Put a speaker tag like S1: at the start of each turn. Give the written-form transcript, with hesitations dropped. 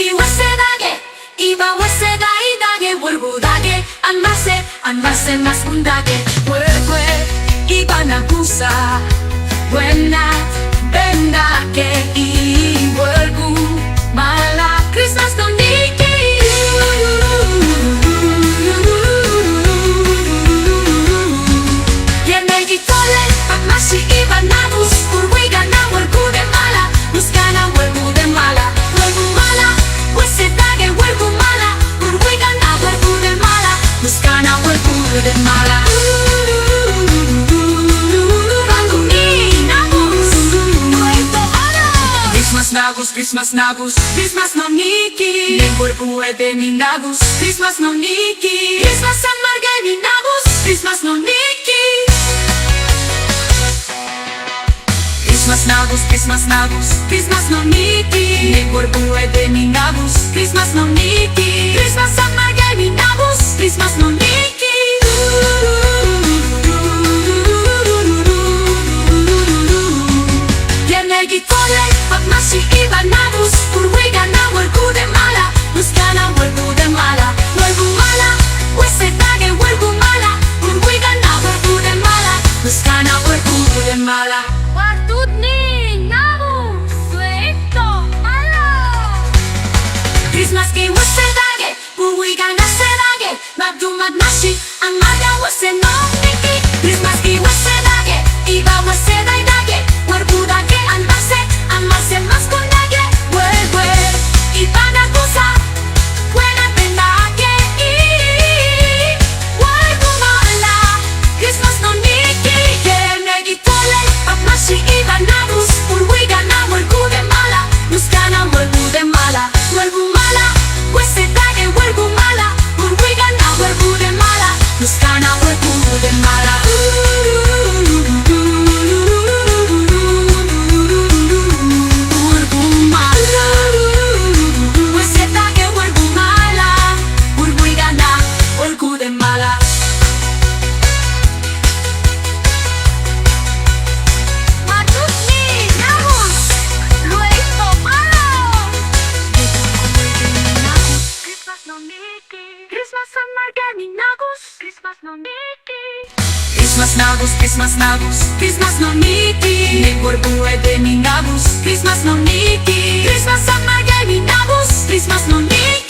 S1: Christmaski wasedage, iba wasedaidage, wurgudage, anmase maskundage, wurgue, iba nagusa, buena, bendake, I wurgu, mala, Christmas no niki. Yenegi tole, pagmasi iba nagus, urwiga na wurgu de mala, muskana wurgu de mala, wurgu mala, wasedage wurgu mala, urwiga na wurgu de mala, muskana wurgu de mala. Christmas nagus, Christmas no niki, nem wurgu de mi nagus, Christmas no niki, Christmas amarga mi nagus, Christmas no niki. Christmas nagus, Christmas no niki, nem wurgu de mi nagus, Christmas no niki, Christmas amarga mi nagus, Christmas no niki. Yenegi tole, pagmasi iba nagus, urwiga na wurgu de mala, muskana wurgu de mala, wurgu mala, wasedage wurgu mala, urwiga na wurgu de mala, muskana wurgu de mala. Wartudni nagus, sueto mala. Christmaski wasedage, urwiga na sedage, magdumag nashi, amarga wasenoniki. Christmaski wasedage, iba wasedaidage, wurgudage anmase maskundage, wurgue, iba nagusa, buena bendake, I wurgu mala, Christmas no niki. Yenegi tole, pagmasi iba nagus, urwiga na wurgu de mala, muskana wurgu de mala, wurgu mala, wasedage wurgu mala, urwiga na wurgu de mala, muskana wurgu de mala. Christmas nagus, Christmas no niki, nem wurgu de mi nagus, Christmas no niki, Christmas amarga mi nagus, Christmas no niki.